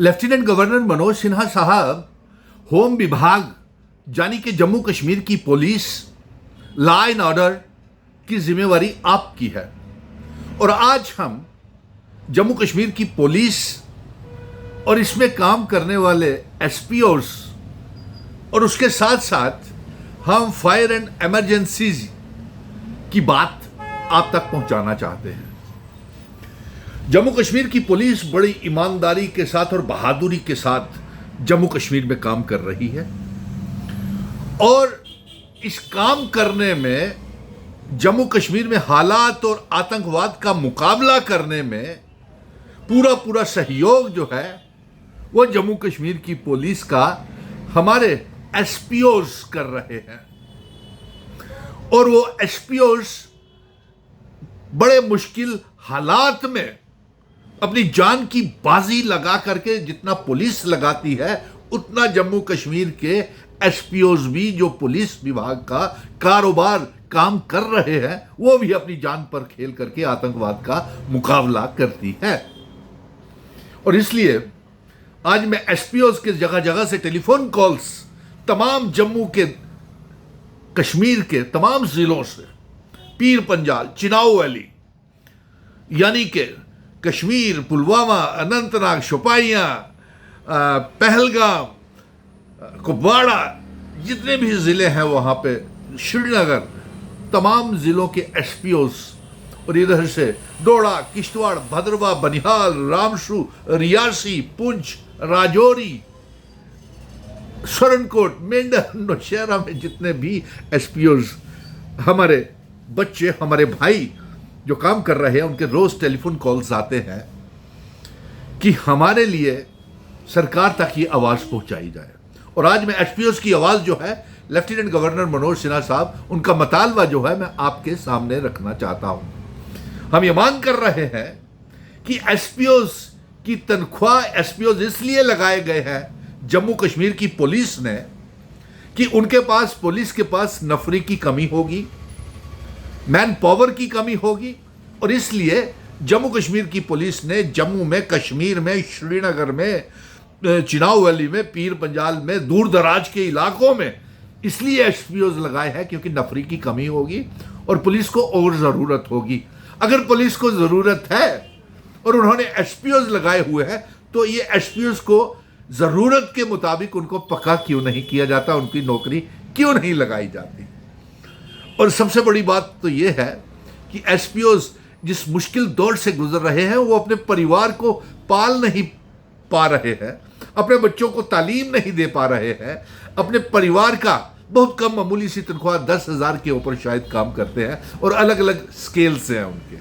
Lieutenant governor Manoj Sinha साहब, home विभाग यानी कि जम्मू कश्मीर की पुलिस, लॉ एंड ऑर्डर की जिम्मेवारी आपकी है। और आज हम जम्मू कश्मीर की पुलिस और इसमें काम करने वाले एसपीओस और उसके साथ साथ हम फायर एंड इमरजेंसीज की बात आप तक पहुंचाना चाहते हैं। जम्मू कश्मीर की पुलिस बड़ी ईमानदारी के साथ और बहादुरी के साथ जम्मू कश्मीर में काम कर रही है और इस काम करने में जम्मू कश्मीर में हालात और आतंकवाद का मुकाबला करने में पूरा सहयोग जो है वो जम्मू कश्मीर की पुलिस का हमारे एसपीओस कर रहे हैं। और वो एसपीओस बड़े मुश्किल हालात में अपनी जान की बाजी लगा करके जितना पुलिस लगाती है उतना जम्मू कश्मीर के एसपीओस भी जो पुलिस विभाग का कारोबार काम कर रहे हैं वो भी अपनी जान पर खेल करके आतंकवाद का मुकाबला करती है। और इसलिए आज मैं एसपीओस के जगह जगह से टेलीफोन कॉल्स तमाम जम्मू के कश्मीर के तमाम जिलों से, पीर पंजाल, चिनाव वैली यानी कि कश्मीर, पुलवामा, अनंतनाग, शोपियां, पहलगाम, कुपवाड़ा, जितने भी ज़िले हैं वहाँ पे, श्रीनगर, तमाम ज़िलों के एसपीओस और इधर से डोडा, किश्तवाड़, भद्रवाह, बनिहाल, रामसू, रियासी, पुंछ, राजौरी, सरनकोट, मेंढर, नौशहरा में जितने भी एसपीओस हमारे बच्चे, हमारे भाई जो काम कर रहे हैं उनके रोज टेलीफोन कॉल्स आते हैं कि हमारे लिए सरकार तक ये आवाज़ पहुंचाई जाए। और आज मैं एसपीओस की आवाज़ जो है लेफ्टिनेंट गवर्नर मनोज सिन्हा साहब, उनका मतालबा जो है मैं आपके सामने रखना चाहता हूं। हम ये मांग कर रहे हैं कि एसपीओस की तनख्वाह एसपीओस इसलिए लगाए गए हैं जम्मू कश्मीर की पुलिस ने कि उनके पास, पुलिस के पास नफरी की कमी होगी, मैन पावर की कमी होगी और इसलिए जम्मू कश्मीर की पुलिस ने जम्मू में, कश्मीर में, श्रीनगर में, चिनाव वैली में, पीर पंजाल में, दूर दराज के इलाकों में इसलिए एसपीओस लगाए हैं क्योंकि नफरी की कमी होगी और पुलिस को और ज़रूरत होगी। अगर पुलिस को ज़रूरत है और उन्होंने एसपीओस लगाए हुए हैं तो ये एसपीओस को ज़रूरत के मुताबिक उनको पक्का क्यों नहीं किया जाता, उनकी नौकरी क्यों नहीं लगाई जाती। और सबसे बड़ी बात तो ये है कि एसपीओस जिस मुश्किल दौर से गुजर रहे हैं वो अपने परिवार को पाल नहीं पा रहे हैं, अपने बच्चों को तालीम नहीं दे पा रहे हैं, अपने परिवार का बहुत कम मामूली सी तनख्वाह 10,000 के ऊपर शायद काम करते हैं और अलग अलग स्केल से हैं उनके।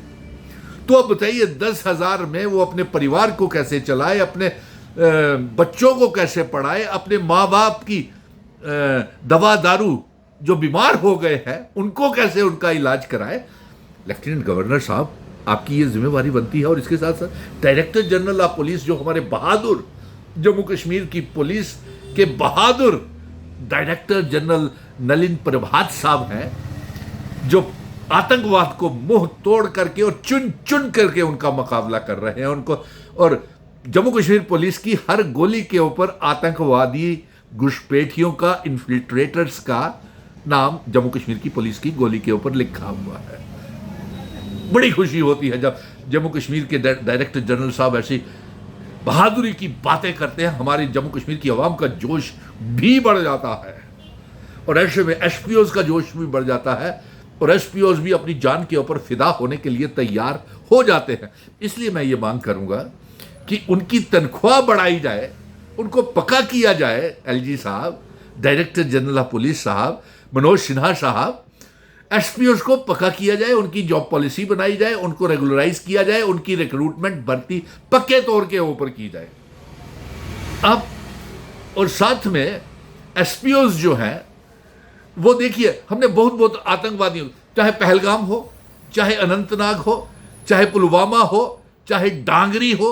तो अब बताइए 10,000 में वो अपने परिवार को कैसे चलाए, अपने बच्चों को कैसे पढ़ाए, अपने माँ बाप की दवा दारू जो बीमार हो गए हैं उनको कैसे उनका इलाज कराए। लेफ्टिनेंट गवर्नर साहब, आपकी ये जिम्मेवारी बनती है। और इसके साथ साथ डायरेक्टर जनरल ऑफ पुलिस जो हमारे बहादुर जम्मू कश्मीर की पुलिस के बहादुर डायरेक्टर जनरल नलिन प्रभात साहब हैं, जो आतंकवाद को मुंह तोड़ करके और चुन चुन करके उनका मुकाबला कर रहे हैं उनको। और जम्मू कश्मीर पुलिस की हर गोली के ऊपर आतंकवादी घुसपैठियों का, इन्फिल्ट्रेटर्स का नाम जम्मू कश्मीर की पुलिस की गोली के ऊपर लिखा हुआ है। बड़ी खुशी होती है जब जम्मू कश्मीर के डायरेक्टर जनरल साहब ऐसी बहादुरी की बातें करते हैं, हमारी जम्मू कश्मीर की आवाम का जोश भी बढ़ जाता है और ऐसे में एसपीओस का जोश भी बढ़ जाता है और एसपीओस भी अपनी जान के ऊपर फिदा होने के लिए तैयार हो जाते हैं। इसलिए मैं ये मांग करूंगा कि उनकी तनख्वाह बढ़ाई जाए, उनको पक्का किया जाए। एलजी साहब, डायरेक्टर जनरल ऑफ पुलिस साहब, मनोज सिन्हा साहब, एसपीओस को पक्का किया जाए, उनकी जॉब पॉलिसी बनाई जाए, उनको रेगुलराइज किया जाए, उनकी रिक्रूटमेंट भर्ती पक्के तौर के ऊपर की जाए। अब और साथ में एसपीओस जो हैं वो देखिए, हमने बहुत आतंकवादियों, चाहे पहलगाम हो, चाहे अनंतनाग हो, चाहे पुलवामा हो, चाहे डांगरी हो,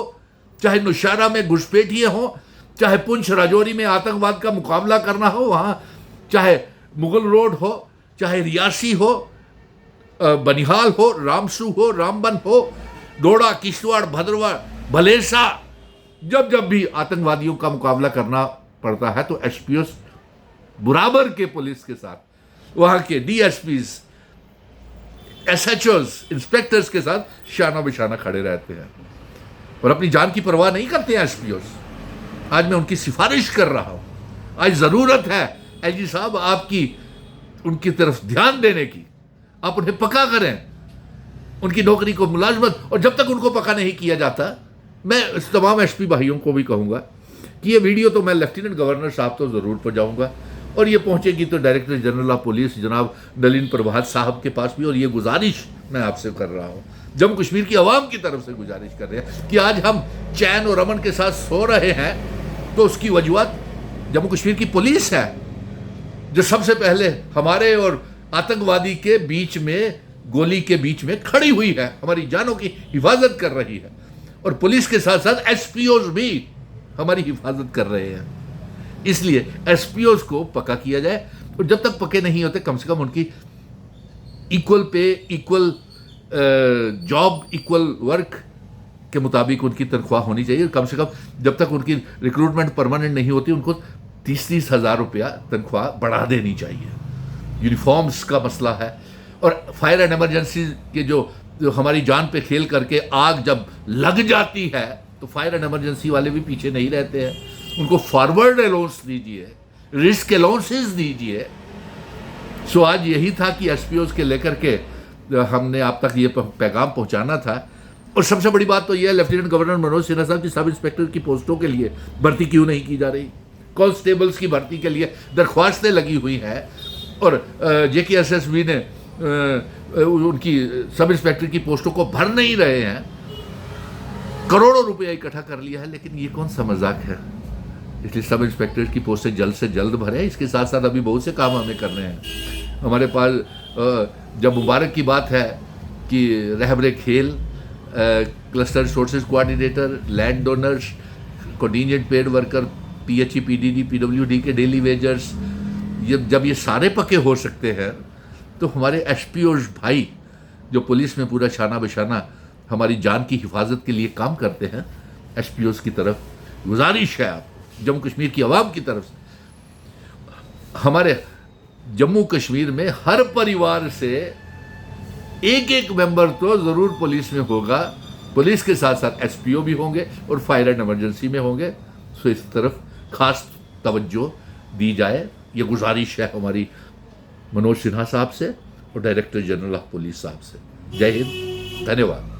चाहे नौशहरा में घुसपैठिए हो, चाहे पुंछ राजौरी में आतंकवाद का मुकाबला करना हो वहाँ, चाहे मुगल रोड हो, चाहे रियासी हो, बनिहाल हो, रामसू हो, रामबन हो, डोडा, किश्तवाड़, भद्रवाह, भलेसा, जब जब भी आतंकवादियों का मुकाबला करना पड़ता है तो एसपीओ बराबर के पुलिस के साथ, वहां के डीएसपीज, एसएचओज, इंस्पेक्टर्स के साथ शाना बिशाना खड़े रहते हैं और अपनी जान की परवाह नहीं करते हैं एसपीओ। आज मैं उनकी सिफारिश कर रहा हूं। आज जरूरत है एलजी साहब आपकी उनकी तरफ ध्यान देने की। आप उन्हें पक्का करें, उनकी नौकरी को मुलाजमत, और जब तक उनको पक्का नहीं किया जाता, मैं इस तमाम एसपी भाइयों को भी कहूंगा कि ये वीडियो तो मैं लेफ्टिनेंट गवर्नर साहब तो जरूर पहुंचाऊंगा और ये पहुंचेगी तो डायरेक्टर जनरल ऑफ पुलिस जनाब नलिन प्रभात साहब के पास भी। और ये गुजारिश मैं आपसे कर रहा हूं, जम्मू कश्मीर की आवाम की तरफ से गुजारिश कर रहे हैं कि आज हम चैन और अमन के साथ सो रहे हैं तो उसकी वजूहत जम्मू कश्मीर की पुलिस है, जो सबसे पहले हमारे और आतंकवादी के बीच में, गोली के बीच में खड़ी हुई है, हमारी जानों की हिफाजत कर रही है। और पुलिस के साथ साथ एसपीओज भी हमारी हिफाजत कर रहे हैं। इसलिए एसपीओज को पक्का किया जाए और जब तक पक्के नहीं होते कम से कम उनकी equal pay, equal job, equal work के मुताबिक उनकी तनख्वाह होनी चाहिए। कम से कम जब तक उनकी रिक्रूटमेंट परमानेंट नहीं होती उनको 30-30 हज़ार रुपया तनख्वाह बढ़ा देनी चाहिए। यूनिफॉर्म्स का मसला है और फायर एंड इमरजेंसी के जो हमारी जान पे खेल करके आग जब लग जाती है तो फायर एंड इमरजेंसी वाले भी पीछे नहीं रहते हैं। उनको फॉरवर्ड अलाउंस दीजिए, रिस्क अलाउंसेस दीजिए। सो आज यही था कि एसपीओज के लेकर के हमने आप तक ये पैगाम पहुंचाना था। और सबसे बड़ी बात तो यह है, लेफ्टिनेंट गवर्नर मनोज सिन्हा साहब की सब इंस्पेक्टर की पोस्टों के लिए भर्ती क्यों नहीं की जा रही? कांस्टेबल्स की भर्ती के लिए दरख्वास्तें लगी हुई हैं और जेकेएसएसबी ने उनकी सब इंस्पेक्टर की पोस्टों को भर नहीं रहे हैं। करोड़ों रुपया इकट्ठा कर लिया है, लेकिन ये कौन सा मजाक है? इसलिए सब इंस्पेक्टर की पोस्टें जल्द से जल्द भरें। इसके साथ साथ अभी बहुत से काम हमें करने हैं। हमारे पास जब मुबारक की बात है कि रहबरे खेल, cluster resources coordinator, land donors, contingent paid worker, PHE, PDD, PWD के डेली वेजर्स, जब ये सारे पक्के हो सकते हैं तो हमारे एसपीओज भाई जो पुलिस में पूरा शाना बिशाना हमारी जान की हिफाजत के लिए काम करते हैं, एसपीओज की तरफ गुजारिश है, आप जम्मू कश्मीर की आवाम की तरफ से, हमारे जम्मू कश्मीर में हर परिवार से एक एक मेंबर तो जरूर पुलिस में होगा। पुलिस के साथ साथ एसपीओ भी होंगे और फायर एंड इमरजेंसी में होंगे। सो इस तरफ खास तवज्जो दी जाए, ये गुजारिश है हमारी मनोज सिन्हा साहब से और डायरेक्टर जनरल ऑफ पुलिस साहब से। जय हिंद, धन्यवाद।